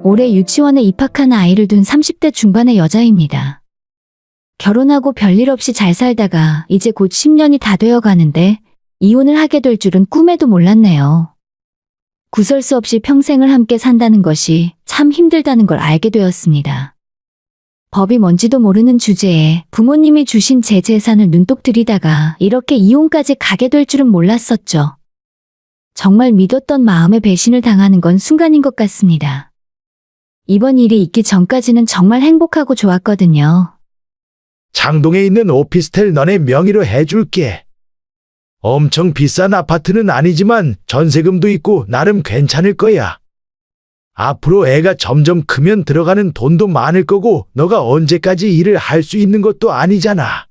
올해 유치원에 입학한 아이를 둔 30대 중반의 여자입니다. 결혼하고 별일 없이 잘 살다가 이제 곧 10년이 다 되어 가는데 이혼을 하게 될 줄은 꿈에도 몰랐네요. 구설수 없이 평생을 함께 산다는 것이 참 힘들다는 걸 알게 되었습니다. 법이 뭔지도 모르는 주제에 부모님이 주신 제 재산을 눈독 들이다가 이렇게 이혼까지 가게 될 줄은 몰랐었죠. 정말 믿었던 마음의 배신을 당하는 건 순간인 것 같습니다. 이번 일이 있기 전까지는 정말 행복하고 좋았거든요. 창동에 있는 오피스텔 너네 명의로 해줄게. 엄청 비싼 아파트는 아니지만 전세금도 있고 나름 괜찮을 거야. 앞으로 애가 점점 크면 들어가는 돈도 많을 거고 너가 언제까지 일을 할 수 있는 것도 아니잖아.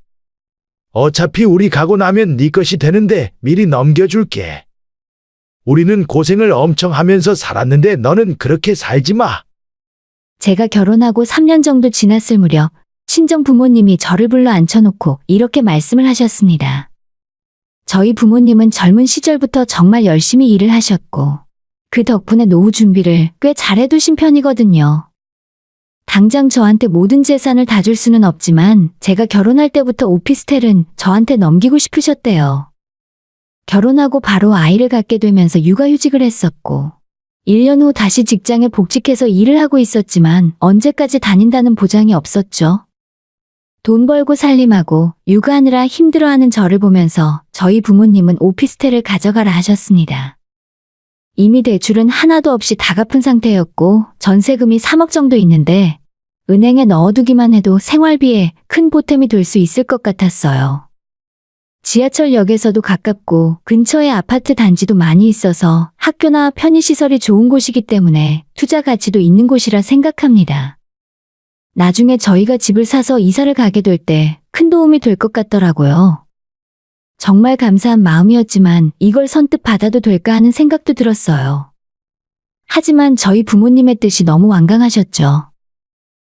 어차피 우리 가고 나면 네 것이 되는데 미리 넘겨줄게. 우리는 고생을 엄청 하면서 살았는데 너는 그렇게 살지 마. 제가 결혼하고 3년 정도 지났을 무렵 친정 부모님이 저를 불러 앉혀놓고 이렇게 말씀을 하셨습니다. 저희 부모님은 젊은 시절부터 정말 열심히 일을 하셨고 그 덕분에 노후 준비를 꽤 잘해두신 편이거든요. 당장 저한테 모든 재산을 다 줄 수는 없지만 제가 결혼할 때부터 오피스텔은 저한테 넘기고 싶으셨대요. 결혼하고 바로 아이를 갖게 되면서 육아휴직을 했었고 1년 후 다시 직장에 복직해서 일을 하고 있었지만 언제까지 다닌다는 보장이 없었죠. 돈 벌고 살림하고 육아하느라 힘들어하는 저를 보면서 저희 부모님은 오피스텔을 가져가라 하셨습니다. 이미 대출은 하나도 없이 다 갚은 상태였고 전세금이 3억 정도 있는데 은행에 넣어두기만 해도 생활비에 큰 보탬이 될 수 있을 것 같았어요. 지하철역에서도 가깝고 근처에 아파트 단지도 많이 있어서 학교나 편의시설이 좋은 곳이기 때문에 투자 가치도 있는 곳이라 생각합니다. 나중에 저희가 집을 사서 이사를 가게 될 때 큰 도움이 될 것 같더라고요. 정말 감사한 마음이었지만 이걸 선뜻 받아도 될까 하는 생각도 들었어요. 하지만 저희 부모님의 뜻이 너무 완강하셨죠.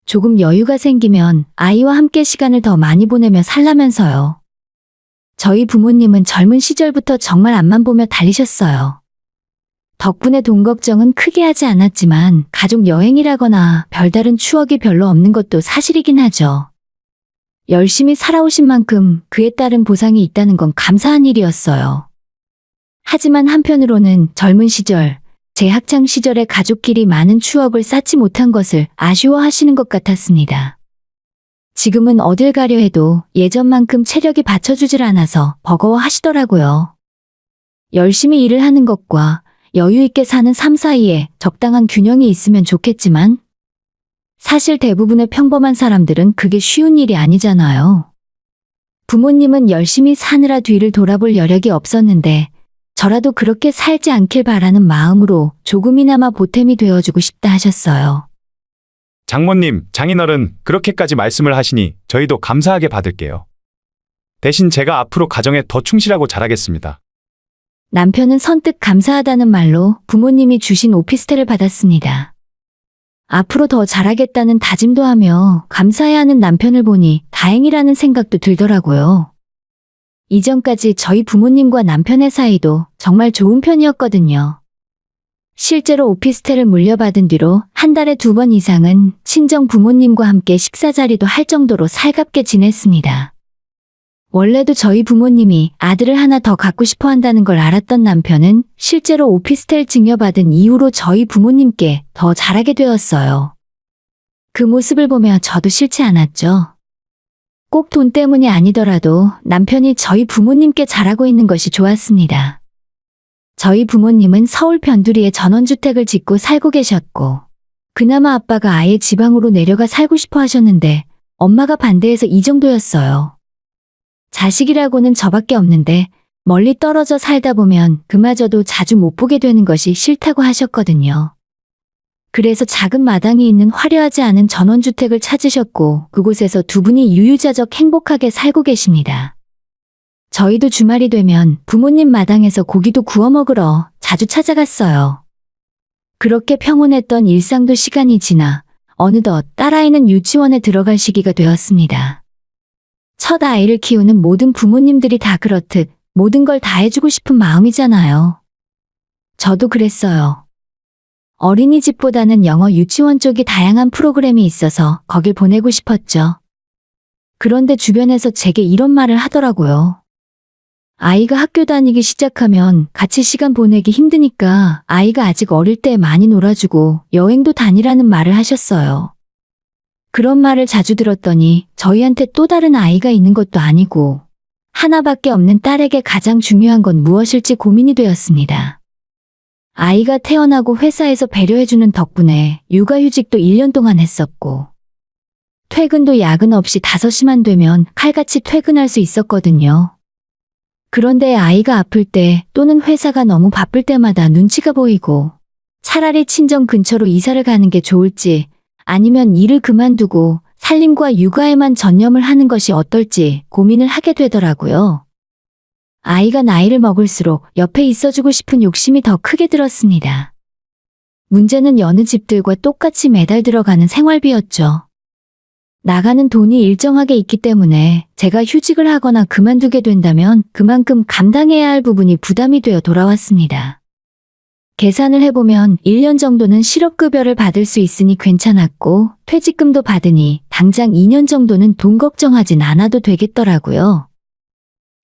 조금 여유가 생기면 아이와 함께 시간을 더 많이 보내며 살라면서요. 저희 부모님은 젊은 시절부터 정말 앞만 보며 달리셨어요. 덕분에 돈 걱정은 크게 하지 않았지만 가족 여행이라거나 별다른 추억이 별로 없는 것도 사실이긴 하죠. 열심히 살아오신 만큼 그에 따른 보상이 있다는 건 감사한 일이었어요. 하지만 한편으로는 젊은 시절, 제 학창 시절에 가족끼리 많은 추억을 쌓지 못한 것을 아쉬워하시는 것 같았습니다. 지금은 어딜 가려 해도 예전만큼 체력이 받쳐주질 않아서 버거워하시더라고요. 열심히 일을 하는 것과 여유 있게 사는 삶 사이에 적당한 균형이 있으면 좋겠지만 사실 대부분의 평범한 사람들은 그게 쉬운 일이 아니잖아요. 부모님은 열심히 사느라 뒤를 돌아볼 여력이 없었는데 저라도 그렇게 살지 않길 바라는 마음으로 조금이나마 보탬이 되어주고 싶다 하셨어요. 장모님, 장인어른 그렇게까지 말씀을 하시니 저희도 감사하게 받을게요. 대신 제가 앞으로 가정에 더 충실하고 잘하겠습니다. 남편은 선뜻 감사하다는 말로 부모님이 주신 오피스텔을 받았습니다. 앞으로 더 잘하겠다는 다짐도 하며 감사해하는 남편을 보니 다행이라는 생각도 들더라고요. 이전까지 저희 부모님과 남편의 사이도 정말 좋은 편이었거든요. 실제로 오피스텔을 물려받은 뒤로 한 달에 2번 이상은 친정 부모님과 함께 식사 자리도 할 정도로 살갑게 지냈습니다. 원래도 저희 부모님이 아들을 하나 더 갖고 싶어 한다는 걸 알았던 남편은 실제로 오피스텔 증여받은 이후로 저희 부모님께 더 잘하게 되었어요. 그 모습을 보며 저도 싫지 않았죠. 꼭 돈 때문이 아니더라도 남편이 저희 부모님께 잘하고 있는 것이 좋았습니다. 저희 부모님은 서울 변두리에 전원주택을 짓고 살고 계셨고 그나마 아빠가 아예 지방으로 내려가 살고 싶어 하셨는데 엄마가 반대해서 이 정도였어요. 자식이라고는 저밖에 없는데 멀리 떨어져 살다 보면 그마저도 자주 못 보게 되는 것이 싫다고 하셨거든요. 그래서 작은 마당이 있는 화려하지 않은 전원주택을 찾으셨고 그곳에서 두 분이 유유자적 행복하게 살고 계십니다. 저희도 주말이 되면 부모님 마당에서 고기도 구워 먹으러 자주 찾아갔어요. 그렇게 평온했던 일상도 시간이 지나 어느덧 딸아이는 유치원에 들어갈 시기가 되었습니다. 첫 아이를 키우는 모든 부모님들이 다 그렇듯 모든 걸 다 해주고 싶은 마음이잖아요. 저도 그랬어요. 어린이집보다는 영어 유치원 쪽이 다양한 프로그램이 있어서 거길 보내고 싶었죠. 그런데 주변에서 제게 이런 말을 하더라고요. 아이가 학교 다니기 시작하면 같이 시간 보내기 힘드니까 아이가 아직 어릴 때 많이 놀아주고 여행도 다니라는 말을 하셨어요. 그런 말을 자주 들었더니 저희한테 또 다른 아이가 있는 것도 아니고 하나밖에 없는 딸에게 가장 중요한 건 무엇일지 고민이 되었습니다. 아이가 태어나고 회사에서 배려해주는 덕분에 육아휴직도 1년 동안 했었고 퇴근도 야근 없이 5시만 되면 칼같이 퇴근할 수 있었거든요. 그런데 아이가 아플 때 또는 회사가 너무 바쁠 때마다 눈치가 보이고 차라리 친정 근처로 이사를 가는 게 좋을지 아니면 일을 그만두고 살림과 육아에만 전념을 하는 것이 어떨지 고민을 하게 되더라고요. 아이가 나이를 먹을수록 옆에 있어주고 싶은 욕심이 더 크게 들었습니다. 문제는 여느 집들과 똑같이 매달 들어가는 생활비였죠. 나가는 돈이 일정하게 있기 때문에 제가 휴직을 하거나 그만두게 된다면 그만큼 감당해야 할 부분이 부담이 되어 돌아왔습니다. 계산을 해보면 1년 정도는 실업급여를 받을 수 있으니 괜찮았고 퇴직금도 받으니 당장 2년 정도는 돈 걱정하진 않아도 되겠더라고요.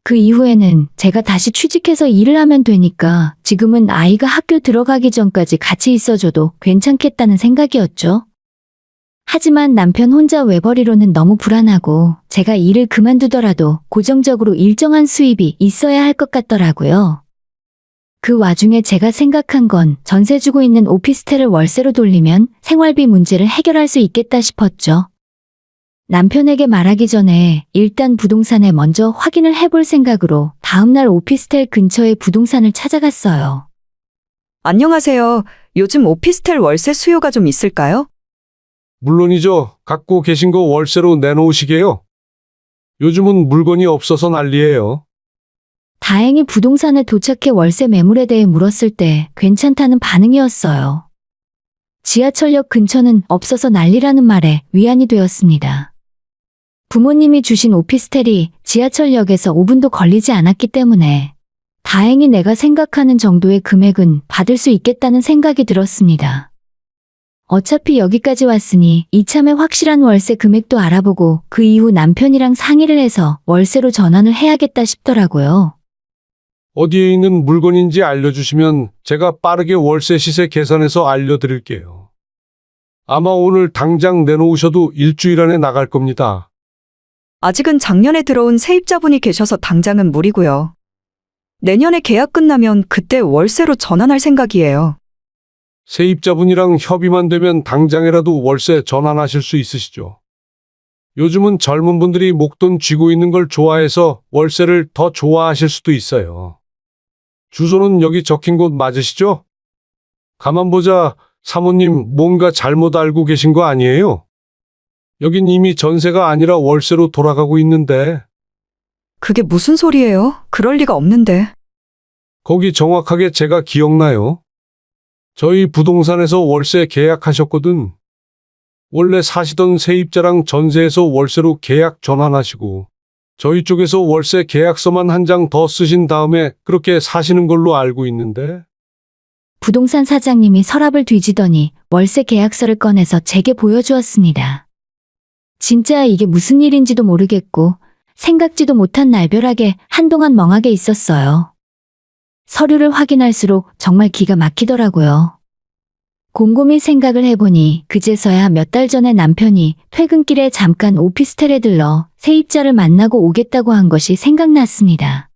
그 이후에는 제가 다시 취직해서 일을 하면 되니까 지금은 아이가 학교 들어가기 전까지 같이 있어줘도 괜찮겠다는 생각이었죠. 하지만 남편 혼자 외벌이로는 너무 불안하고 제가 일을 그만두더라도 고정적으로 일정한 수입이 있어야 할 것 같더라고요. 그 와중에 제가 생각한 건 전세 주고 있는 오피스텔을 월세로 돌리면 생활비 문제를 해결할 수 있겠다 싶었죠. 남편에게 말하기 전에 일단 부동산에 먼저 확인을 해볼 생각으로 다음날 오피스텔 근처의 부동산을 찾아갔어요. 안녕하세요. 요즘 오피스텔 월세 수요가 좀 있을까요? 물론이죠. 갖고 계신 거 월세로 내놓으시게요. 요즘은 물건이 없어서 난리예요. 다행히 부동산에 도착해 월세 매물에 대해 물었을 때 괜찮다는 반응이었어요. 지하철역 근처는 없어서 난리라는 말에 위안이 되었습니다. 부모님이 주신 오피스텔이 지하철역에서 5분도 걸리지 않았기 때문에 다행히 내가 생각하는 정도의 금액은 받을 수 있겠다는 생각이 들었습니다. 어차피 여기까지 왔으니 이참에 확실한 월세 금액도 알아보고 그 이후 남편이랑 상의를 해서 월세로 전환을 해야겠다 싶더라고요. 어디에 있는 물건인지 알려주시면 제가 빠르게 월세 시세 계산해서 알려드릴게요. 아마 오늘 당장 내놓으셔도 일주일 안에 나갈 겁니다. 아직은 작년에 들어온 세입자분이 계셔서 당장은 무리고요. 내년에 계약 끝나면 그때 월세로 전환할 생각이에요. 세입자분이랑 협의만 되면 당장이라도 월세 전환하실 수 있으시죠. 요즘은 젊은 분들이 목돈 쥐고 있는 걸 좋아해서 월세를 더 좋아하실 수도 있어요. 주소는 여기 적힌 곳 맞으시죠? 가만 보자. 사모님 뭔가 잘못 알고 계신 거 아니에요? 여긴 이미 전세가 아니라 월세로 돌아가고 있는데. 그게 무슨 소리예요? 그럴 리가 없는데. 거기 정확하게 제가 기억나요. 저희 부동산에서 월세 계약하셨거든. 원래 사시던 세입자랑 전세에서 월세로 계약 전환하시고 저희 쪽에서 월세 계약서만 한 장 더 쓰신 다음에 그렇게 사시는 걸로 알고 있는데. 부동산 사장님이 서랍을 뒤지더니 월세 계약서를 꺼내서 제게 보여주었습니다. 진짜 이게 무슨 일인지도 모르겠고 생각지도 못한 날벼락에 한동안 멍하게 있었어요. 서류를 확인할수록 정말 기가 막히더라고요. 곰곰이 생각을 해보니 그제서야 몇 달 전에 남편이 퇴근길에 잠깐 오피스텔에 들러 세입자를 만나고 오겠다고 한 것이 생각났습니다.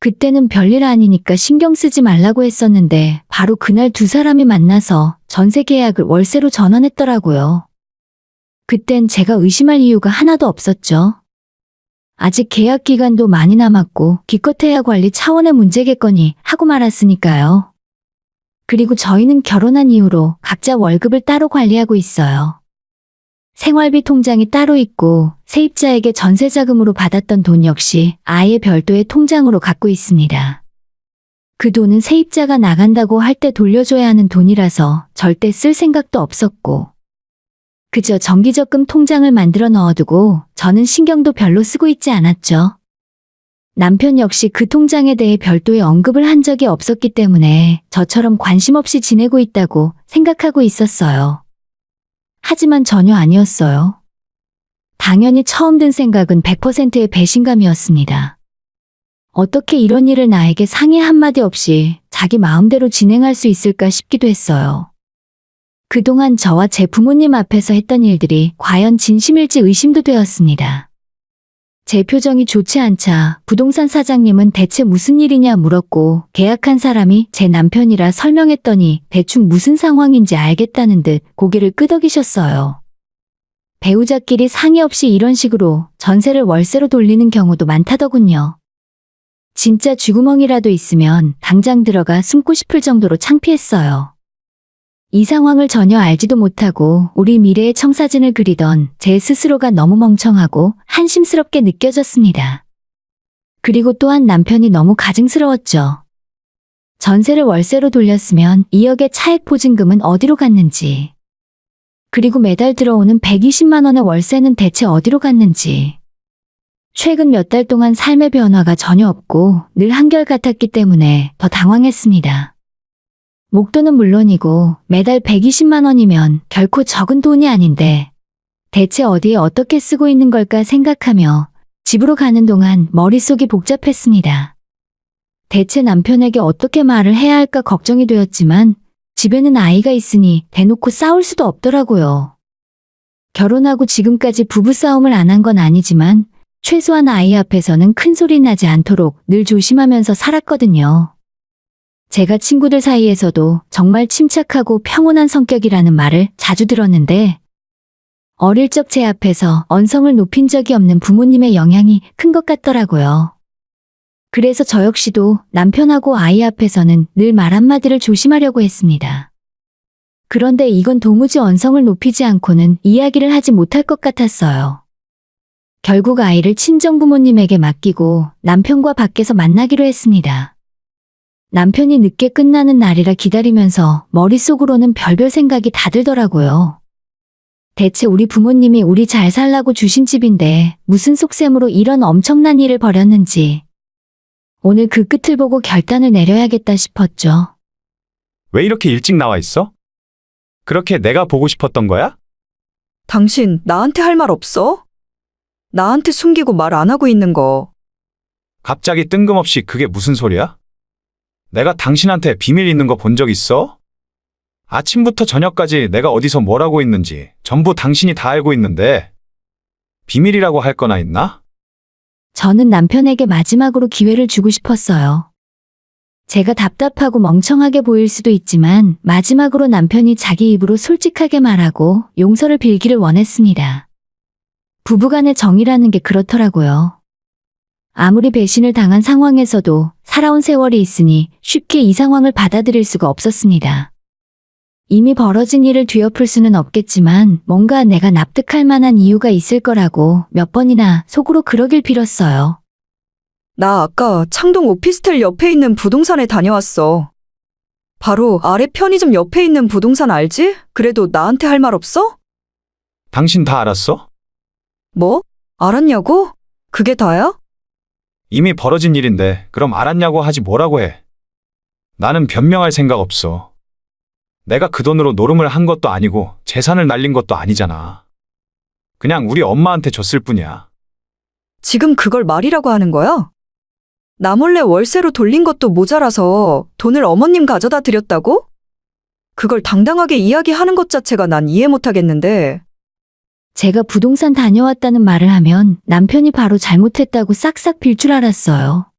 그때는 별일 아니니까 신경 쓰지 말라고 했었는데 바로 그날 두 사람이 만나서 전세 계약을 월세로 전환했더라고요. 그땐 제가 의심할 이유가 하나도 없었죠. 아직 계약 기간도 많이 남았고 기껏해야 관리 차원의 문제겠거니 하고 말았으니까요. 그리고 저희는 결혼한 이후로 각자 월급을 따로 관리하고 있어요. 생활비 통장이 따로 있고 세입자에게 전세자금으로 받았던 돈 역시 아예 별도의 통장으로 갖고 있습니다. 그 돈은 세입자가 나간다고 할 때 돌려줘야 하는 돈이라서 절대 쓸 생각도 없었고 그저 정기적금 통장을 만들어 넣어두고 저는 신경도 별로 쓰고 있지 않았죠. 남편 역시 그 통장에 대해 별도의 언급을 한 적이 없었기 때문에 저처럼 관심 없이 지내고 있다고 생각하고 있었어요. 하지만 전혀 아니었어요. 당연히 처음 든 생각은 100%의 배신감이었습니다. 어떻게 이런 일을 나에게 상의 한마디 없이 자기 마음대로 진행할 수 있을까 싶기도 했어요. 그동안 저와 제 부모님 앞에서 했던 일들이 과연 진심일지 의심도 되었습니다. 제 표정이 좋지 않자 부동산 사장님은 대체 무슨 일이냐 물었고 계약한 사람이 제 남편이라 설명했더니 대충 무슨 상황인지 알겠다는 듯 고개를 끄덕이셨어요. 배우자끼리 상의 없이 이런 식으로 전세를 월세로 돌리는 경우도 많다더군요. 진짜 쥐구멍이라도 있으면 당장 들어가 숨고 싶을 정도로 창피했어요. 이 상황을 전혀 알지도 못하고 우리 미래의 청사진을 그리던 제 스스로가 너무 멍청하고 한심스럽게 느껴졌습니다. 그리고 또한 남편이 너무 가증스러웠죠. 전세를 월세로 돌렸으면 2억의 차액 보증금은 어디로 갔는지, 그리고 매달 들어오는 120만 원의 월세는 대체 어디로 갔는지, 최근 몇 달 동안 삶의 변화가 전혀 없고 늘 한결같았기 때문에 더 당황했습니다. 목돈은 물론이고 매달 120만 원이면 결코 적은 돈이 아닌데 대체 어디에 어떻게 쓰고 있는 걸까 생각하며 집으로 가는 동안 머릿속이 복잡했습니다. 대체 남편에게 어떻게 말을 해야 할까 걱정이 되었지만 집에는 아이가 있으니 대놓고 싸울 수도 없더라고요. 결혼하고 지금까지 부부싸움을 안 한 건 아니지만 최소한 아이 앞에서는 큰 소리 나지 않도록 늘 조심하면서 살았거든요. 제가 친구들 사이에서도 정말 침착하고 평온한 성격이라는 말을 자주 들었는데 어릴 적 제 앞에서 언성을 높인 적이 없는 부모님의 영향이 큰 것 같더라고요. 그래서 저 역시도 남편하고 아이 앞에서는 늘 말 한마디를 조심하려고 했습니다. 그런데 이건 도무지 언성을 높이지 않고는 이야기를 하지 못할 것 같았어요. 결국 아이를 친정부모님에게 맡기고 남편과 밖에서 만나기로 했습니다. 남편이 늦게 끝나는 날이라 기다리면서 머릿속으로는 별별 생각이 다 들더라고요. 대체 우리 부모님이 우리 잘 살라고 주신 집인데 무슨 속셈으로 이런 엄청난 일을 벌였는지 오늘 그 끝을 보고 결단을 내려야겠다 싶었죠. 왜 이렇게 일찍 나와 있어? 그렇게 내가 보고 싶었던 거야? 당신 나한테 할 말 없어? 나한테 숨기고 말 안 하고 있는 거. 갑자기 뜬금없이 그게 무슨 소리야? 내가 당신한테 비밀 있는 거 본 적 있어? 아침부터 저녁까지 내가 어디서 뭘 하고 있는지 전부 당신이 다 알고 있는데 비밀이라고 할 거나 있나? 저는 남편에게 마지막으로 기회를 주고 싶었어요. 제가 답답하고 멍청하게 보일 수도 있지만 마지막으로 남편이 자기 입으로 솔직하게 말하고 용서를 빌기를 원했습니다. 부부간의 정이라는 게 그렇더라고요. 아무리 배신을 당한 상황에서도 살아온 세월이 있으니 쉽게 이 상황을 받아들일 수가 없었습니다. 이미 벌어진 일을 뒤엎을 수는 없겠지만 뭔가 내가 납득할 만한 이유가 있을 거라고 몇 번이나 속으로 그러길 빌었어요. 나 아까 창동 오피스텔 옆에 있는 부동산에 다녀왔어. 바로 아래 편의점 옆에 있는 부동산 알지? 그래도 나한테 할 말 없어? 당신 다 알았어? 뭐? 알았냐고? 그게 다야? 이미 벌어진 일인데 그럼 알았냐고 하지 뭐라고 해. 나는 변명할 생각 없어. 내가 그 돈으로 노름을 한 것도 아니고 재산을 날린 것도 아니잖아. 그냥 우리 엄마한테 줬을 뿐이야. 지금 그걸 말이라고 하는 거야? 나 몰래 월세로 돌린 것도 모자라서 돈을 어머님 가져다 드렸다고? 그걸 당당하게 이야기하는 것 자체가 난 이해 못하겠는데. 제가 부동산 다녀왔다는 말을 하면 남편이 바로 잘못했다고 싹싹 빌 줄 알았어요.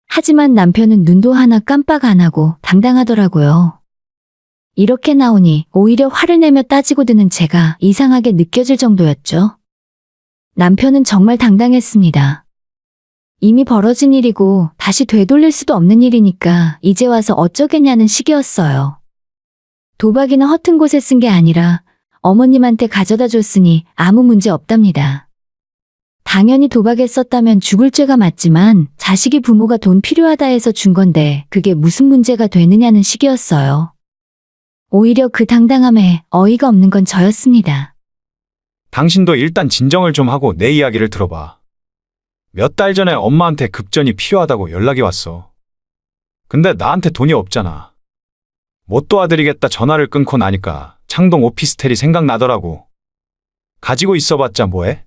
하지만 남편은 눈도 하나 깜빡 안 하고 당당하더라고요. 이렇게 나오니 오히려 화를 내며 따지고 드는 제가 이상하게 느껴질 정도였죠. 남편은 정말 당당했습니다. 이미 벌어진 일이고 다시 되돌릴 수도 없는 일이니까 이제 와서 어쩌겠냐는 식이었어요. 도박이나 허튼 곳에 쓴 게 아니라 어머님한테 가져다 줬으니 아무 문제 없답니다. 당연히 도박에 썼다면 죽을 죄가 맞지만 자식이 부모가 돈 필요하다 해서 준 건데 그게 무슨 문제가 되느냐는 식이었어요. 오히려 그 당당함에 어이가 없는 건 저였습니다. 당신도 일단 진정을 좀 하고 내 이야기를 들어봐. 몇 달 전에 엄마한테 급전이 필요하다고 연락이 왔어. 근데 나한테 돈이 없잖아. 못 도와드리겠다 전화를 끊고 나니까 창동 오피스텔이 생각나더라고. 가지고 있어봤자 뭐해?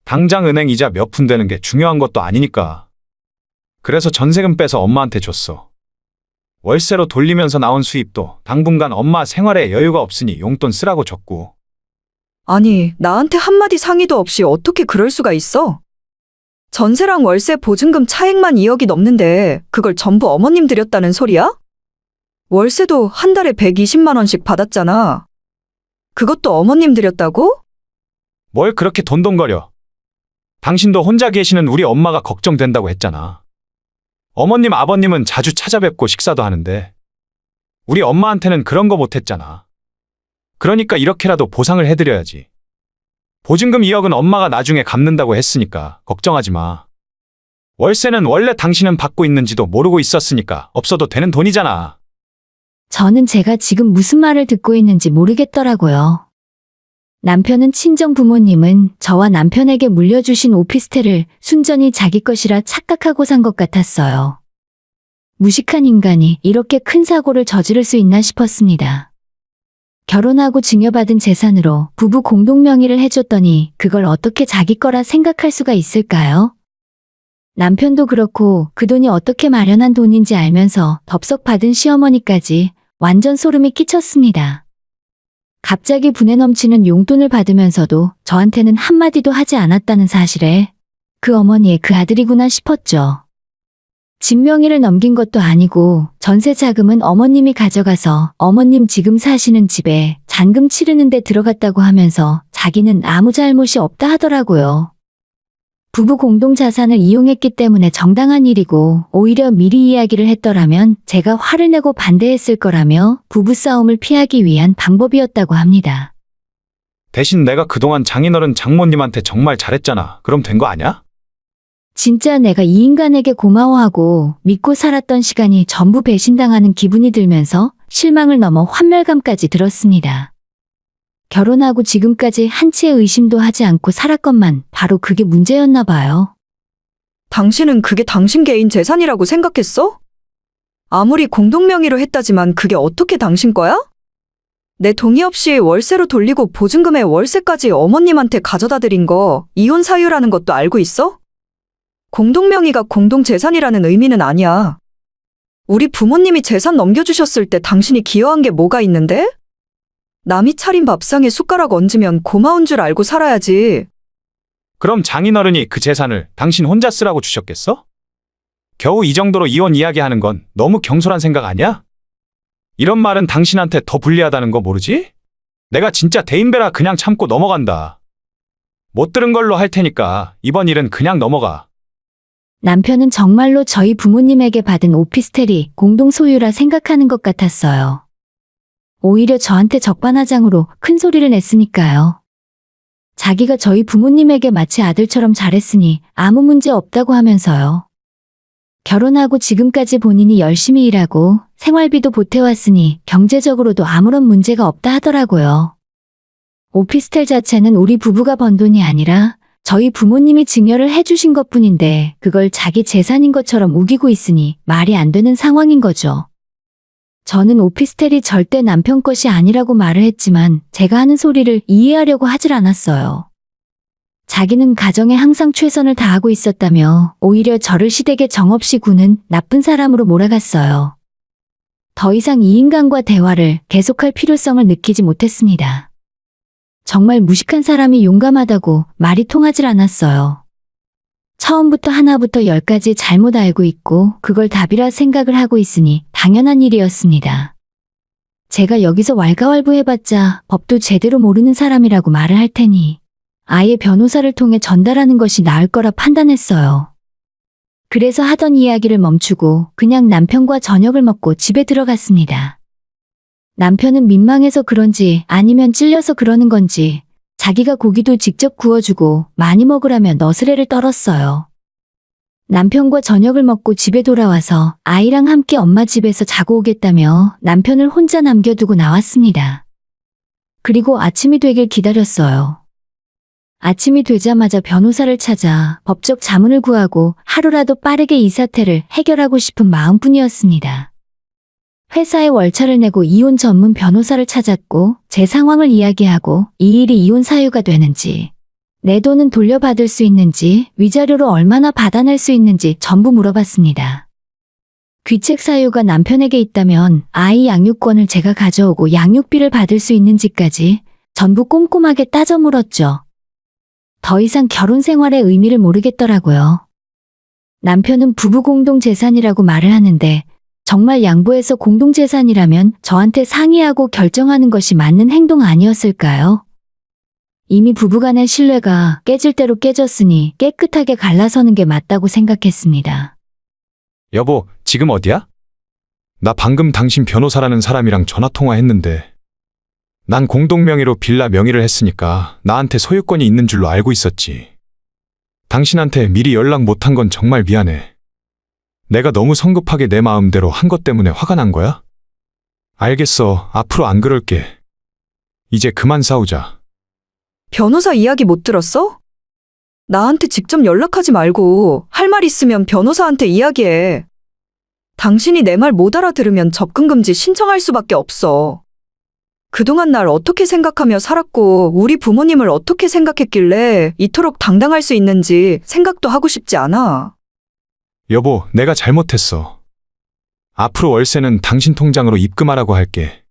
당장 은행 이자 몇 푼 되는 게 중요한 것도 아니니까. 그래서 전세금 빼서 엄마한테 줬어. 월세로 돌리면서 나온 수입도 당분간 엄마 생활에 여유가 없으니 용돈 쓰라고 줬고. 아니, 나한테 한마디 상의도 없이 어떻게 그럴 수가 있어? 전세랑 월세 보증금 차액만 2억이 넘는데 그걸 전부 어머님 드렸다는 소리야? 월세도 한 달에 120만 원씩 받았잖아. 그것도 어머님 드렸다고? 뭘 그렇게 돈돈거려. 당신도 혼자 계시는 우리 엄마가 걱정된다고 했잖아. 어머님, 아버님은 자주 찾아뵙고 식사도 하는데 우리 엄마한테는 그런 거 못했잖아. 그러니까 이렇게라도 보상을 해드려야지. 보증금 2억은 엄마가 나중에 갚는다고 했으니까 걱정하지 마. 월세는 원래 당신은 받고 있는지도 모르고 있었으니까 없어도 되는 돈이잖아. 저는 제가 지금 무슨 말을 듣고 있는지 모르겠더라고요. 남편은 친정 부모님은 저와 남편에게 물려주신 오피스텔을 순전히 자기 것이라 착각하고 산 것 같았어요. 무식한 인간이 이렇게 큰 사고를 저지를 수 있나 싶었습니다. 결혼하고 증여받은 재산으로 부부 공동 명의를 해줬더니 그걸 어떻게 자기 거라 생각할 수가 있을까요? 남편도 그렇고 그 돈이 어떻게 마련한 돈인지 알면서 덥석 받은 시어머니까지 완전 소름이 끼쳤습니다. 갑자기 분에 넘치는 용돈을 받으면서도 저한테는 한마디도 하지 않았다는 사실에 그 어머니의 그 아들이구나 싶었죠. 집 명의를 넘긴 것도 아니고 전세 자금은 어머님이 가져가서 어머님 지금 사시는 집에 잔금 치르는 데 들어갔다고 하면서 자기는 아무 잘못이 없다 하더라고요. 부부 공동 자산을 이용했기 때문에 정당한 일이고 오히려 미리 이야기를 했더라면 제가 화를 내고 반대했을 거라며 부부싸움을 피하기 위한 방법이었다고 합니다. 대신 내가 그동안 장인어른 장모님한테 정말 잘했잖아. 그럼 된 거 아냐? 진짜 내가 이 인간에게 고마워하고 믿고 살았던 시간이 전부 배신당하는 기분이 들면서 실망을 넘어 환멸감까지 들었습니다. 결혼하고 지금까지 한치의 의심도 하지 않고 살았건만 바로 그게 문제였나 봐요. 당신은 그게 당신 개인 재산이라고 생각했어? 아무리 공동명의로 했다지만 그게 어떻게 당신 거야? 내 동의 없이 월세로 돌리고 보증금에 월세까지 어머님한테 가져다 드린 거 이혼 사유라는 것도 알고 있어? 공동명의가 공동재산이라는 의미는 아니야. 우리 부모님이 재산 넘겨주셨을 때 당신이 기여한 게 뭐가 있는데? 남이 차린 밥상에 숟가락 얹으면 고마운 줄 알고 살아야지. 그럼 장인어른이 그 재산을 당신 혼자 쓰라고 주셨겠어? 겨우 이 정도로 이혼 이야기하는 건 너무 경솔한 생각 아니야? 이런 말은 당신한테 더 불리하다는 거 모르지? 내가 진짜 대인배라 그냥 참고 넘어간다. 못 들은 걸로 할 테니까 이번 일은 그냥 넘어가. 남편은 정말로 저희 부모님에게 받은 오피스텔이 공동 소유라 생각하는 것 같았어요. 오히려 저한테 적반하장으로 큰 소리를 냈으니까요. 자기가 저희 부모님에게 마치 아들처럼 잘했으니 아무 문제 없다고 하면서요. 결혼하고 지금까지 본인이 열심히 일하고 생활비도 보태왔으니 경제적으로도 아무런 문제가 없다 하더라고요. 오피스텔 자체는 우리 부부가 번 돈이 아니라 저희 부모님이 증여를 해주신 것뿐인데 그걸 자기 재산인 것처럼 우기고 있으니 말이 안 되는 상황인 거죠. 저는 오피스텔이 절대 남편 것이 아니라고 말을 했지만 제가 하는 소리를 이해하려고 하질 않았어요. 자기는 가정에 항상 최선을 다하고 있었다며 오히려 저를 시댁에 정없이 구는 나쁜 사람으로 몰아갔어요. 더 이상 이 인간과 대화를 계속할 필요성을 느끼지 못했습니다. 정말 무식한 사람이 용감하다고 말이 통하질 않았어요. 처음부터 하나부터 열까지 잘못 알고 있고 그걸 답이라 생각을 하고 있으니 당연한 일이었습니다. 제가 여기서 왈가왈부해봤자 법도 제대로 모르는 사람이라고 말을 할 테니 아예 변호사를 통해 전달하는 것이 나을 거라 판단했어요. 그래서 하던 이야기를 멈추고 그냥 남편과 저녁을 먹고 집에 들어갔습니다. 남편은 민망해서 그런지 아니면 찔려서 그러는 건지 자기가 고기도 직접 구워주고 많이 먹으라며 너스레를 떨었어요. 남편과 저녁을 먹고 집에 돌아와서 아이랑 함께 엄마 집에서 자고 오겠다며 남편을 혼자 남겨두고 나왔습니다. 그리고 아침이 되길 기다렸어요. 아침이 되자마자 변호사를 찾아 법적 자문을 구하고 하루라도 빠르게 이 사태를 해결하고 싶은 마음뿐이었습니다. 회사에 월차를 내고 이혼 전문 변호사를 찾았고 제 상황을 이야기하고 이 일이 이혼 사유가 되는지, 내 돈은 돌려받을 수 있는지, 위자료로 얼마나 받아낼 수 있는지 전부 물어봤습니다. 귀책 사유가 남편에게 있다면 아이 양육권을 제가 가져오고 양육비를 받을 수 있는지까지 전부 꼼꼼하게 따져 물었죠. 더 이상 결혼 생활의 의미를 모르겠더라고요. 남편은 부부 공동 재산이라고 말을 하는데 정말 양보해서 공동 재산이라면 저한테 상의하고 결정하는 것이 맞는 행동 아니었을까요? 이미 부부간의 신뢰가 깨질 대로 깨졌으니 깨끗하게 갈라서는 게 맞다고 생각했습니다. 여보, 지금 어디야? 나 방금 당신 변호사라는 사람이랑 전화통화했는데 난 공동명의로 빌라 명의를 했으니까 나한테 소유권이 있는 줄로 알고 있었지. 당신한테 미리 연락 못한 건 정말 미안해. 내가 너무 성급하게 내 마음대로 한 것 때문에 화가 난 거야? 알겠어. 앞으로 안 그럴게. 이제 그만 싸우자. 변호사 이야기 못 들었어? 나한테 직접 연락하지 말고 할 말 있으면 변호사한테 이야기해. 당신이 내 말 못 알아들으면 접근금지 신청할 수밖에 없어. 그동안 날 어떻게 생각하며 살았고 우리 부모님을 어떻게 생각했길래 이토록 당당할 수 있는지 생각도 하고 싶지 않아. 여보, 내가 잘못했어. 앞으로 월세는 당신 통장으로 입금하라고 할게.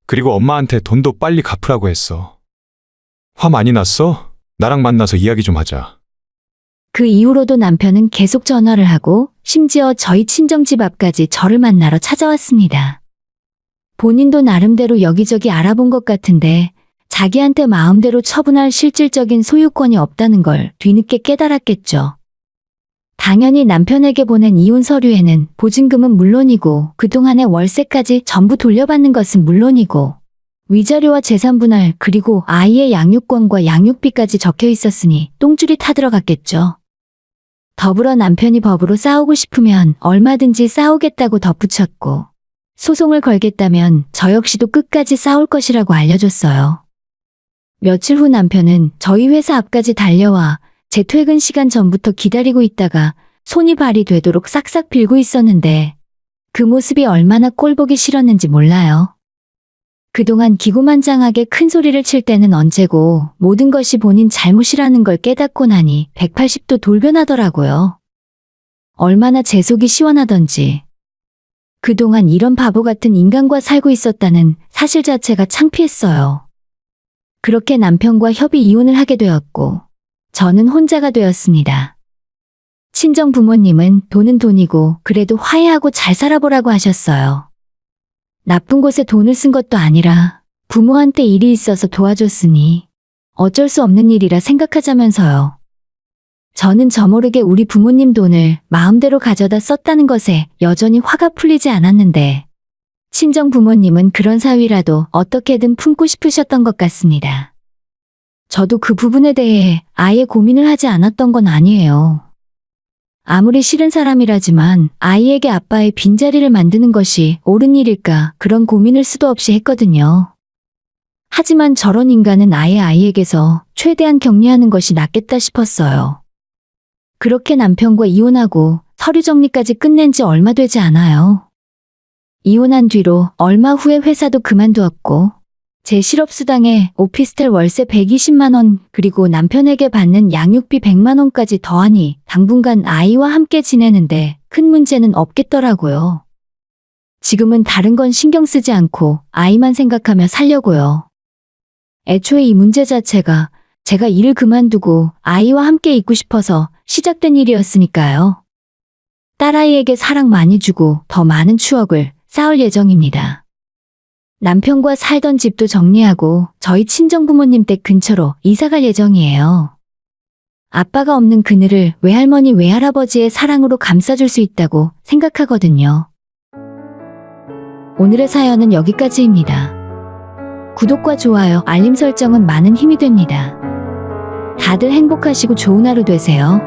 그리고 엄마한테 돈도 빨리 갚으라고 했어. 화 많이 났어? 나랑 만나서 이야기 좀 하자. 그 이후로도 남편은 계속 전화를 하고 심지어 저희 친정집 앞까지 저를 만나러 찾아왔습니다. 본인도 나름대로 여기저기 알아본 것 같은데 자기한테 마음대로 처분할 실질적인 소유권이 없다는 걸 뒤늦게 깨달았겠죠. 당연히 남편에게 보낸 이혼 서류에는 보증금은 물론이고 그동안의 월세까지 전부 돌려받는 것은 물론이고 위자료와 재산 분할 그리고 아이의 양육권과 양육비까지 적혀 있었으니 똥줄이 타들어갔겠죠. 더불어 남편이 법으로 싸우고 싶으면 얼마든지 싸우겠다고 덧붙였고 소송을 걸겠다면 저 역시도 끝까지 싸울 것이라고 알려줬어요. 며칠 후 남편은 저희 회사 앞까지 달려와 제 퇴근 시간 전부터 기다리고 있다가 손이 발이 되도록 싹싹 빌고 있었는데 그 모습이 얼마나 꼴보기 싫었는지 몰라요. 그동안 기고만장하게 큰 소리를 칠 때는 언제고 모든 것이 본인 잘못이라는 걸 깨닫고 나니 180도 돌변하더라고요. 얼마나 제 속이 시원하던지. 그동안 이런 바보 같은 인간과 살고 있었다는 사실 자체가 창피했어요. 그렇게 남편과 협의 이혼을 하게 되었고 저는 혼자가 되었습니다. 친정 부모님은 돈은 돈이고 그래도 화해하고 잘 살아보라고 하셨어요. 나쁜 곳에 돈을 쓴 것도 아니라 부모한테 일이 있어서 도와줬으니 어쩔 수 없는 일이라 생각하자면서요. 저는 저모르게 우리 부모님 돈을 마음대로 가져다 썼다는 것에 여전히 화가 풀리지 않았는데 친정 부모님은 그런 사위라도 어떻게든 품고 싶으셨던 것 같습니다. 저도 그 부분에 대해 아예 고민을 하지 않았던 건 아니에요. 아무리 싫은 사람이라지만 아이에게 아빠의 빈자리를 만드는 것이 옳은 일일까 그런 고민을 수도 없이 했거든요. 하지만 저런 인간은 아예 아이에게서 최대한 격리하는 것이 낫겠다 싶었어요. 그렇게 남편과 이혼하고 서류 정리까지 끝낸 지 얼마 되지 않아요. 이혼한 뒤로 얼마 후에 회사도 그만두었고 제 실업수당에 오피스텔 월세 120만 원 그리고 남편에게 받는 양육비 100만 원까지 더하니 당분간 아이와 함께 지내는데 큰 문제는 없겠더라고요. 지금은 다른 건 신경 쓰지 않고 아이만 생각하며 살려고요. 애초에 이 문제 자체가 제가 일을 그만두고 아이와 함께 있고 싶어서 시작된 일이었으니까요. 딸아이에게 사랑 많이 주고 더 많은 추억을 쌓을 예정입니다. 남편과 살던 집도 정리하고 저희 친정부모님 댁 근처로 이사갈 예정이에요. 아빠가 없는 그늘을 외할머니 외할아버지의 사랑으로 감싸줄 수 있다고 생각하거든요. 오늘의 사연은 여기까지입니다. 구독과 좋아요, 알림 설정은 많은 힘이 됩니다. 다들 행복하시고 좋은 하루 되세요.